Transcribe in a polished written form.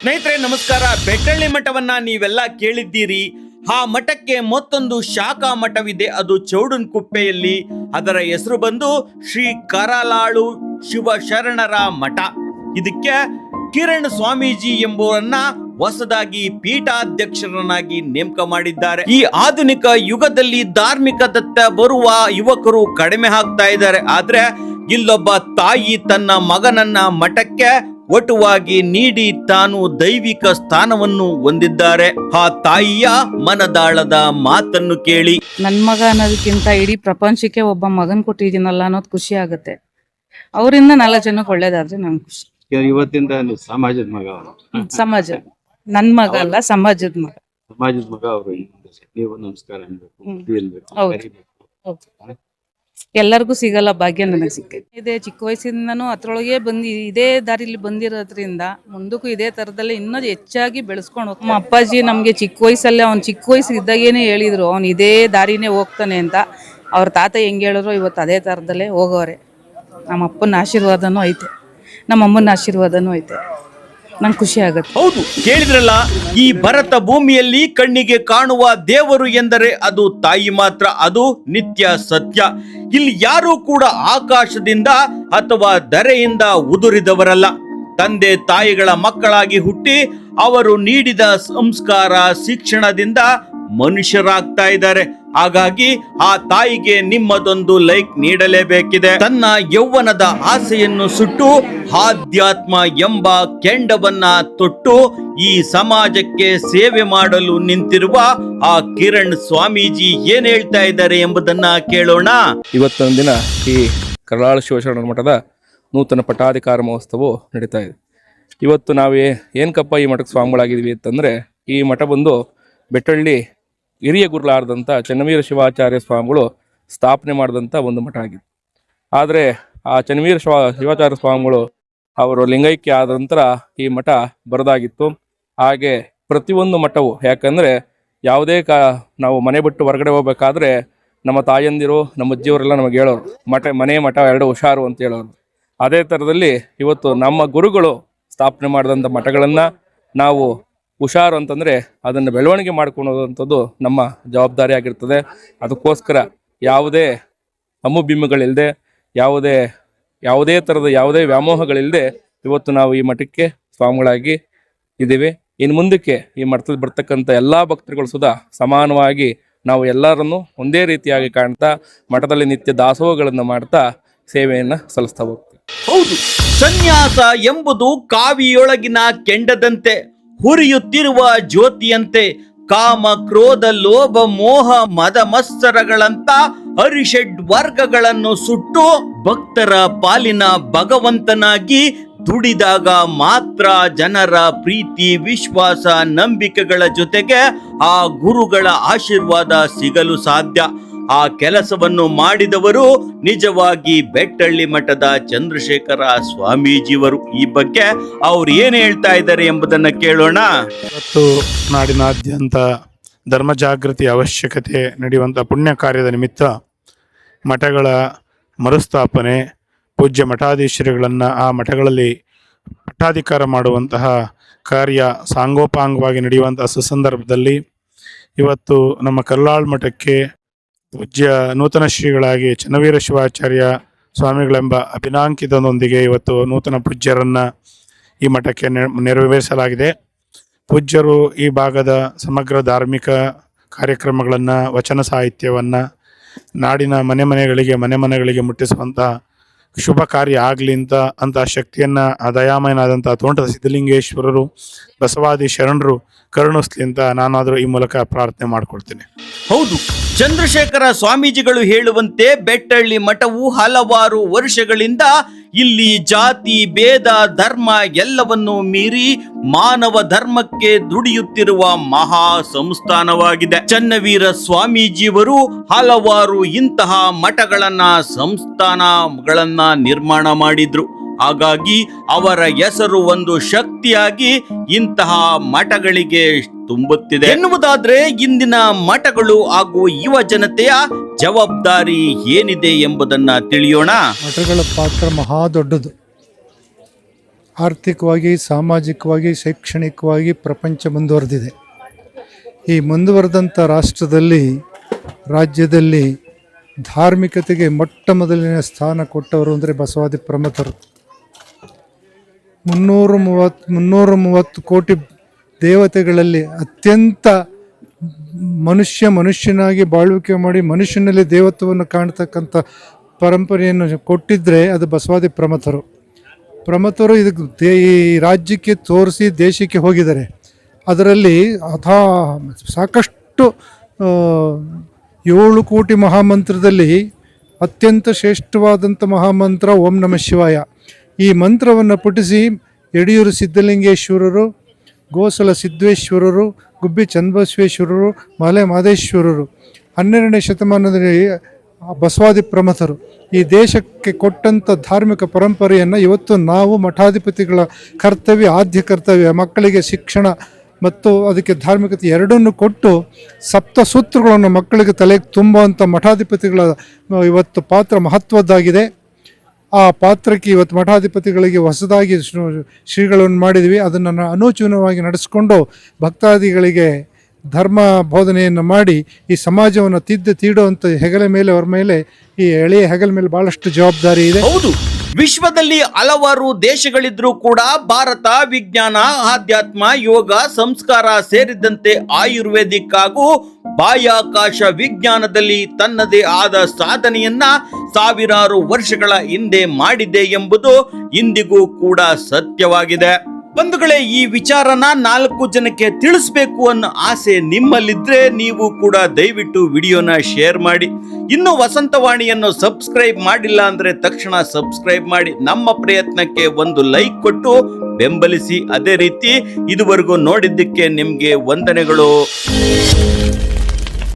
ಸ್ನೇಹಿತರೆ ನಮಸ್ಕಾರ. ಬೆಟ್ಟಳ್ಳಿ ಮಠವನ್ನ ನೀವೆಲ್ಲ ಕೇಳಿದ್ದೀರಿ. ಆ ಮಠಕ್ಕೆ ಮತ್ತೊಂದು ಶಾಖಾ ಮಠವಿದೆ, ಅದು ಚೌಡನಕುಪ್ಪೆಯಲ್ಲಿ. ಅದರ ಹೆಸರು ಬಂದು ಶ್ರೀ ಕರಲಾಳು ಶಿವಶರಣರ ಮಠ. ಇದಕ್ಕೆ ಕಿರಣ್ ಸ್ವಾಮೀಜಿ ಎಂಬುವರನ್ನ ಹೊಸದಾಗಿ ಪೀಠಾಧ್ಯಕ್ಷರನ್ನಾಗಿ ನೇಮಕ ಮಾಡಿದ್ದಾರೆ. ಈ ಆಧುನಿಕ ಯುಗದಲ್ಲಿ ಧಾರ್ಮಿಕದತ್ತ ಬರುವ ಯುವಕರು ಕಡಿಮೆ ಆಗ್ತಾ ಇದ್ದಾರೆ. ಆದ್ರೆ ಇಲ್ಲೊಬ್ಬ ತಾಯಿ ತನ್ನ ಮಗನನ್ನ ಮಠಕ್ಕೆ ಒಟುವಾಗಿ ನೀಡಿ ತಾನು ದೈವಿಕ ಸ್ಥಾನವನ್ನು ಹೊಂದಿದ್ದಾರೆ. ಆ ತಾಯಿಯ ಮನದಾಳದ ಮಾತನ್ನು ಕೇಳಿ. ನನ್ ಮಗ ಅನ್ನೋದಕ್ಕಿಂತ ಇಡೀ ಪ್ರಪಂಚಕ್ಕೆ ಒಬ್ಬ ಮಗನ್ ಕೊಟ್ಟಿದ್ದೀನಲ್ಲ ಅನ್ನೋದು ಖುಷಿ ಆಗುತ್ತೆ. ಅವರಿಂದ 4 ಜನಕ್ಕೆ ಒಳ್ಳೇದಾದ್ರೆ ನಂಗೆ ಖುಷಿ. ಇವತ್ತಿಂದ ಸಮಾಜದ ಮಗ ಅವರು. ಸಮಾಜ ನನ್ ಮಗ ಅಲ್ಲ, ಸಮಾಜದ ಮಗ. ಸಮಾಜದ ಮಗ ಅವರು. ನೀವು ನಮಸ್ಕಾರ ಅನ್ಬೇಕು. ಹೌದು. ಎಲ್ಲರಿಗೂ ಸಿಗಲ್ಲ ಭಾಗ್ಯ, ನನಗೆ ಸಿಕ್ಕೈತೆ. ಇದೇ ಚಿಕ್ಕ ವಯಸ್ಸಿಂದನೂ ಅದ್ರೊಳಗೆ ಇದೇ ದಾರಿಲಿ ಬಂದಿರೋದ್ರಿಂದ ಮುಂದಕ್ಕೂ ಇದೇ ತರದಲ್ಲೇ ಇನ್ನೂ ಹೆಚ್ಚಾಗಿ ಬೆಳೆಸ್ಕೊಂಡು ಹೋಗ್ತಾರೆ. ನಮ್ಮ ಅಪ್ಪಾಜಿ ನಮ್ಗೆ ಚಿಕ್ಕ ವಯಸ್ಸಲ್ಲೇ, ಅವ್ನು ಚಿಕ್ಕ ವಯಸ್ಸು ಇದ್ದಾಗೇನೆ ಹೇಳಿದ್ರು ಅವ್ನು ಇದೇ ದಾರಿನೇ ಹೋಗ್ತಾನೆ ಅಂತ. ಅವ್ರ ತಾತ ಹೆಂಗೆ ಹೇಳಿದ್ರು ಇವತ್ತು ಅದೇ ತರದಲ್ಲೇ ಹೋಗೋರೆ. ನಮ್ಮ ಅಪ್ಪನ ಆಶೀರ್ವಾದನೂ ಐತೆ, ನಮ್ಮ ಅಮ್ಮನ ಆಶೀರ್ವಾದನೂ ಐತೆ. ನಂಗೆ ಖುಷಿ ಆಗುತ್ತೆ. ಹೌದು, ಕೇಳಿದ್ರಲ್ಲ, ಈ ಭರತ ಭೂಮಿಯಲ್ಲಿ ಕಣ್ಣಿಗೆ ಕಾಣುವ ದೇವರು ಎಂದರೆ ಅದು ತಾಯಿ ಮಾತ್ರ. ಅದು ನಿತ್ಯ ಸತ್ಯ. ಇಲ್ಲಿ ಯಾರು ಕೂಡ ಆಕಾಶದಿಂದ ಅಥವಾ ಧರೆಯಿಂದ ಉದುರಿದವರಲ್ಲ. ತಂದೆ ತಾಯಿಗಳ ಮಕ್ಕಳಾಗಿ ಹುಟ್ಟಿ ಅವರು ನೀಡಿದ ಸಂಸ್ಕಾರ ಶಿಕ್ಷಣದಿಂದ ಮನುಷ್ಯರಾಗ್ತಾ ಇದ್ದಾರೆ. ಹಾಗಾಗಿ ಆ ತಾಯಿಗೆ ನಿಮ್ಮದೊಂದು ಲೈಕ್ ನೀಡಲೇಬೇಕಿದೆ. ತನ್ನ ಯೌವನದ ಆಸೆಯನ್ನು ಸುಟ್ಟು ಆಧ್ಯಾತ್ಮ ಎಂಬ ಕೆಂಡವನ್ನ ತೊಟ್ಟು ಈ ಸಮಾಜಕ್ಕೆ ಸೇವೆ ಮಾಡಲು ನಿಂತಿರುವ ಆ ಕಿರಣ್ ಸ್ವಾಮೀಜಿ ಏನ್ ಹೇಳ್ತಾ ಇದ್ದಾರೆ ಎಂಬುದನ್ನ ಕೇಳೋಣ. ಇವತ್ತೊಂದು ದಿನ ಈ ಕರಲಾಳು ಶಿವಶರಣರ ಮಠದ ನೂತನ ಪಟ್ಟಾಧಿಕಾರ ಮಹೋತ್ಸವ ನಡೀತಾ ಇದೆ. ಇವತ್ತು ನಾವು ಏನಕ್ಕಪ್ಪ ಈ ಮಠಕ್ಕೆ ಸ್ವಾಮಿಗಳಾಗಿದ್ವಿ ಅಂತಂದರೆ, ಈ ಮಠ ಬಂದು ಬೆಟ್ಟಳ್ಳಿ ಹಿರಿಯ ಗುರುಗಳಾದಂಥ ಚನ್ನವೀರ ಶಿವಾಚಾರ್ಯ ಸ್ವಾಮಿಗಳು ಸ್ಥಾಪನೆ ಮಾಡಿದಂಥ ಒಂದು ಮಠ ಆಗಿದೆ. ಆದರೆ ಆ ಚನ್ನವೀರ ಶಿವಾಚಾರ್ಯ ಸ್ವಾಮಿಗಳು ಅವರು ಲಿಂಗೈಕ್ಯ ಆದ ನಂತರ ಈ ಮಠ ಬರದಾಗಿತ್ತು. ಹಾಗೆ ಪ್ರತಿಯೊಂದು ಮಠವು, ಯಾಕಂದರೆ ಯಾವುದೇ ನಾವು ಮನೆ ಬಿಟ್ಟು ಹೊರಗಡೆ ಹೋಗ್ಬೇಕಾದ್ರೆ ನಮ್ಮ ತಾಯಂದಿರು ನಮ್ಮ ಅಜ್ಜಿಯವರೆಲ್ಲ ನಮಗೆ ಹೇಳೋರು, ಮನೆ ಮಠ ಎರಡು ಹುಷಾರು ಅಂತ ಹೇಳೋರು. ಅದೇ ಥರದಲ್ಲಿ ಇವತ್ತು ನಮ್ಮ ಗುರುಗಳು ಸ್ಥಾಪನೆ ಮಾಡಿದಂಥ ಮಠಗಳನ್ನು ನಾವು ಹುಷಾರು ಅಂತಂದರೆ ಅದನ್ನು ಬೆಳವಣಿಗೆ ಮಾಡ್ಕೊಳ್ಳೋದಂಥದ್ದು ನಮ್ಮ ಜವಾಬ್ದಾರಿ ಆಗಿರ್ತದೆ. ಅದಕ್ಕೋಸ್ಕರ ಯಾವುದೇ ಬಿಮ್ಮುಗಳಿಲ್ಲದೆ, ಯಾವುದೇ ಥರದ ಯಾವುದೇ ವ್ಯಾಮೋಹಗಳಿಲ್ಲದೆ ಇವತ್ತು ನಾವು ಈ ಮಠಕ್ಕೆ ಸ್ವಾಮಿಗಳಾಗಿ ಇದ್ದೀವಿ. ಇನ್ನು ಮುಂದಕ್ಕೆ ಈ ಮಠದಲ್ಲಿ ಬರ್ತಕ್ಕಂಥ ಎಲ್ಲ ಭಕ್ತರುಗಳು ಸುಧಾ ಸಮಾನವಾಗಿ ನಾವು ಎಲ್ಲರನ್ನು ಒಂದೇ ರೀತಿಯಾಗಿ ಕಾಣ್ತಾ ಮಠದಲ್ಲಿ ನಿತ್ಯ ದಾಸೋಹಗಳನ್ನು ಮಾಡ್ತಾ ಸೇವೆಯನ್ನು ಸಲ್ಲಿಸ್ತಾ ಹೋಗ್ತೀವಿ. ಹೌದು, ಸನ್ಯಾಸ ಎಂಬುದು ಕಾವಿಯೊಳಗಿನ ಕೆಂಡದಂತೆ, ಹುರಿಯುತ್ತಿರುವ ಜ್ಯೋತಿಯಂತೆ. ಕಾಮ ಕ್ರೋಧ ಲೋಭ ಮೋಹ ಮದ ಮತ್ಸರಗಳಂತ ಹರಿಷಡ್ ವರ್ಗಗಳನ್ನು ಸುಟ್ಟು ಭಕ್ತರ ಪಾಲಿನ ಭಗವಂತನಾಗಿ ದುಡಿದಾಗ ಮಾತ್ರ ಜನರ ಪ್ರೀತಿ ವಿಶ್ವಾಸ ನಂಬಿಕೆಗಳ ಜೊತೆಗೆ ಆ ಗುರುಗಳ ಆಶೀರ್ವಾದ ಸಿಗಲು ಸಾಧ್ಯ. ಆ ಕೆಲಸವನ್ನು ಮಾಡಿದವರು ನಿಜವಾಗಿ ಬೆಟ್ಟಳ್ಳಿ ಮಠದ ಚಂದ್ರಶೇಖರ ಸ್ವಾಮೀಜಿಯವರು. ಈ ಬಗ್ಗೆ ಅವ್ರು ಏನ್ ಹೇಳ್ತಾ ಇದ್ದಾರೆ ಎಂಬುದನ್ನ ಕೇಳೋಣ. ಇವತ್ತು ನಾಡಿನಾದ್ಯಂತ ಧರ್ಮ ಜಾಗೃತಿ ಅವಶ್ಯಕತೆ ನಡೆಯುವಂಥ ಪುಣ್ಯ ಕಾರ್ಯದ ನಿಮಿತ್ತ ಮಠಗಳ ಮರುಸ್ಥಾಪನೆ, ಪೂಜ್ಯ ಮಠಾಧೀಶರುಗಳನ್ನು ಆ ಮಠಗಳಲ್ಲಿ ಪಟ್ಟಾಧಿಕಾರ ಮಾಡುವಂತಹ ಕಾರ್ಯ ಸಾಂಗೋಪಾಂಗವಾಗಿ ನಡೆಯುವಂತಹ ಸುಸಂದರ್ಭದಲ್ಲಿ ಇವತ್ತು ನಮ್ಮ ಕರಲಾಳು ಮಠಕ್ಕೆ ಪೂಜ್ಯ ನೂತನ ಶ್ರೀಗಳಾಗಿ ಚನ್ನವೀರ ಶಿವಾಚಾರ್ಯ ಸ್ವಾಮಿಗಳೆಂಬ ಅಭಿನಾಂಕಿತದೊಂದಿಗೆ ಇವತ್ತು ನೂತನ ಪೂಜ್ಯರನ್ನು ಈ ಮಠಕ್ಕೆ ನೆರವೇರಿಸಲಾಗಿದೆ. ಪೂಜ್ಯರು ಈ ಭಾಗದ ಸಮಗ್ರ ಧಾರ್ಮಿಕ ಕಾರ್ಯಕ್ರಮಗಳನ್ನು, ವಚನ ಸಾಹಿತ್ಯವನ್ನು ನಾಡಿನ ಮನೆಗಳಿಗೆ ಮುಟ್ಟಿಸುವಂಥ ಶುಭ ಕಾರ್ಯ ಆಗಲಿ ಅಂತ ಶಕ್ತಿಯನ್ನು ಆ ದಯಾಮಯನಾದಂಥ ತೋಂಟದ ಸಿದ್ಧಲಿಂಗೇಶ್ವರರು, ಬಸವಾದಿ ಶರಣರು ಕರುಣಿಸ್ಲಿ ಅಂತ ನಾನಾದರೂ ಈ ಮೂಲಕ ಪ್ರಾರ್ಥನೆ ಮಾಡ್ಕೊಳ್ತೇನೆ. ಹೌದು, ಚಂದ್ರಶೇಖರ ಸ್ವಾಮೀಜಿಗಳು ಹೇಳುವಂತೆ ಬೆಟ್ಟಳ್ಳಿ ಮಠವು ಹಲವಾರು ವರ್ಷಗಳಿಂದ ಇಲ್ಲಿ ಜಾತಿ ಭೇದ ಧರ್ಮ ಎಲ್ಲವನ್ನೂ ಮೀರಿ ಮಾನವ ಧರ್ಮಕ್ಕೆ ದುಡಿಯುತ್ತಿರುವ ಮಹಾ ಸಂಸ್ಥಾನವಾಗಿದೆ. ಚನ್ನವೀರ ಸ್ವಾಮೀಜಿಯವರು ಹಲವಾರು ಇಂತಹ ಮಠಗಳನ್ನ ಸಂಸ್ಥಾನಗಳನ್ನ ನಿರ್ಮಾಣ ಮಾಡಿದ್ರು. ಹಾಗಾಗಿ ಅವರ ಹೆಸರು ಒಂದು ಶಕ್ತಿಯಾಗಿ ಇಂತಹ ಮಠಗಳಿಗೆ ತುಂಬುತ್ತಿದೆ ಎನ್ನುವುದಾದ್ರೆ ಇಂದಿನ ಮಠಗಳು ಹಾಗೂ ಯುವ ಜನತೆಯ ಜವಾಬ್ದಾರಿ ಏನಿದೆ ಎಂಬುದನ್ನ ತಿಳಿಯೋಣ. ಮಠಗಳ ಪಾತ್ರ ಮಹಾ ದೊಡ್ಡದು. ಆರ್ಥಿಕವಾಗಿ, ಸಾಮಾಜಿಕವಾಗಿ, ಶೈಕ್ಷಣಿಕವಾಗಿ ಪ್ರಪಂಚ ಮುಂದುವರೆದಿದೆ. ಈ ಮುಂದುವರೆದಂಥ ರಾಜ್ಯದಲ್ಲಿ ಧಾರ್ಮಿಕತೆಗೆ ಮೊಟ್ಟ ಮೊದಲಿನ ಸ್ಥಾನ ಕೊಟ್ಟವರು ಅಂದರೆ ಬಸವಾದಿ ಪ್ರಮಥರು. 330 ಕೋಟಿ ದೇವತೆಗಳಲ್ಲಿ ಅತ್ಯಂತ ಮನುಷ್ಯನಾಗಿ ಬಾಳ್ವಿಕೆ ಮಾಡಿ ಮನುಷ್ಯನಲ್ಲಿ ದೇವತ್ವವನ್ನು ಕಾಣ್ತಕ್ಕಂಥ ಪರಂಪರೆಯನ್ನು ಕೊಟ್ಟಿದ್ದರೆ ಅದು ಬಸವಾದಿ ಪ್ರಮಥರು ಇದಕ್ಕೆ ಈ ರಾಜ್ಯಕ್ಕೆ ತೋರಿಸಿ ದೇಶಕ್ಕೆ ಹೋಗಿದ್ದಾರೆ. ಅದರಲ್ಲಿ ಸಾಕಷ್ಟು 7 ಕೋಟಿ ಮಹಾಮಂತ್ರದಲ್ಲಿ ಅತ್ಯಂತ ಶ್ರೇಷ್ಠವಾದಂಥ ಮಹಾಮಂತ್ರ ಓಂ ನಮಃ ಶಿವಾಯ. ಈ ಮಂತ್ರವನ್ನು ಪಠಿಸಿ ಯಡಿಯೂರು ಸಿದ್ಧಲಿಂಗೇಶ್ವರರು, ಗೋಸಲ ಸಿದ್ದೇಶ್ವರರು, ಗುಬ್ಬಿ ಚನ್ನಬಸವೇಶ್ವರರು, ಮಲೆ ಮಾದೇಶ್ವರರು 12ನೇ ಶತಮಾನದಲ್ಲಿ ಬಸವಾದಿ ಪ್ರಮಥರು ಈ ದೇಶಕ್ಕೆ ಕೊಟ್ಟಂಥ ಧಾರ್ಮಿಕ ಪರಂಪರೆಯನ್ನು ಇವತ್ತು ನಾವು ಮಠಾಧಿಪತಿಗಳ ಆದ್ಯ ಕರ್ತವ್ಯ ಮಕ್ಕಳಿಗೆ ಶಿಕ್ಷಣ ಮತ್ತು ಅದಕ್ಕೆ ಧಾರ್ಮಿಕತೆ ಎರಡನ್ನು ಕೊಟ್ಟು ಸಪ್ತಸೂತ್ರಗಳನ್ನು ಮಕ್ಕಳಿಗೆ ತಲೆಗೆ ತುಂಬುವಂಥ ಮಠಾಧಿಪತಿಗಳ ಇವತ್ತು ಪಾತ್ರ ಮಹತ್ವದ್ದಾಗಿದೆ. ಆ ಪಾತ್ರಕ್ಕೆ ಇವತ್ತು ಮಠಾಧಿಪತಿಗಳಿಗೆ ಹೊಸದಾಗಿ ಶ್ರೀಗಳನ್ನು ಮಾಡಿದ್ವಿ. ಅದನ್ನು ಅನೂಚೂನವಾಗಿ ನಡೆಸಿಕೊಂಡು ಭಕ್ತಾದಿಗಳಿಗೆ ಧರ್ಮ ಬೋಧನೆಯನ್ನು ಮಾಡಿ ಈ ಸಮಾಜವನ್ನು ತೀಡುವಂಥ ಹೆಗಲ ಮೇಲೆ ಅವರ ಮೇಲೆ ಈ ಎಳೆಯ ಹೆಗಲ ಮೇಲೆ ಬಹಳಷ್ಟು ಜವಾಬ್ದಾರಿ ಇದೆ. ಹೌದು, ವಿಶ್ವದಲ್ಲಿ ಹಲವಾರು ದೇಶಗಳಿದ್ರೂ ಕೂಡ ಭಾರತ ವಿಜ್ಞಾನ, ಆಧ್ಯಾತ್ಮ, ಯೋಗ, ಸಂಸ್ಕಾರ ಸೇರಿದಂತೆ ಆಯುರ್ವೇದಿಕ್ ಹಾಗೂ ಬಾಹ್ಯಾಕಾಶ ವಿಜ್ಞಾನದಲ್ಲಿ ತನ್ನದೇ ಆದ ಸಾಧನೆಯನ್ನ ಸಾವಿರಾರು ವರ್ಷಗಳ ಹಿಂದೆ ಮಾಡಿದೆ ಎಂಬುದು ಇಂದಿಗೂ ಕೂಡ ಸತ್ಯವಾಗಿದೆ. ಬಂಧುಗಳೇ, ಈ ವಿಚಾರನ 4 ಜನಕ್ಕೆ ತಿಳಿಸ್ಬೇಕು ಅನ್ನೋ ಆಸೆ ನಿಮ್ಮಲ್ಲಿದ್ರೆ ನೀವು ಕೂಡ ದಯವಿಟ್ಟು ವಿಡಿಯೋನ ಶೇರ್ ಮಾಡಿ. ಇನ್ನು ವಸಂತವಾಣಿಯನ್ನು ಸಬ್ಸ್ಕ್ರೈಬ್ ಮಾಡಿಲ್ಲ ಅಂದ್ರೆ ತಕ್ಷಣ ಸಬ್ಸ್ಕ್ರೈಬ್ ಮಾಡಿ. ನಮ್ಮ ಪ್ರಯತ್ನಕ್ಕೆ ಒಂದು ಲೈಕ್ ಕೊಟ್ಟು ಬೆಂಬಲಿಸಿ. ಅದೇ ರೀತಿ ಇದುವರೆಗೂ ನೋಡಿದ್ದಕ್ಕೆ ನಿಮ್ಗೆ ವಂದನೆಗಳು.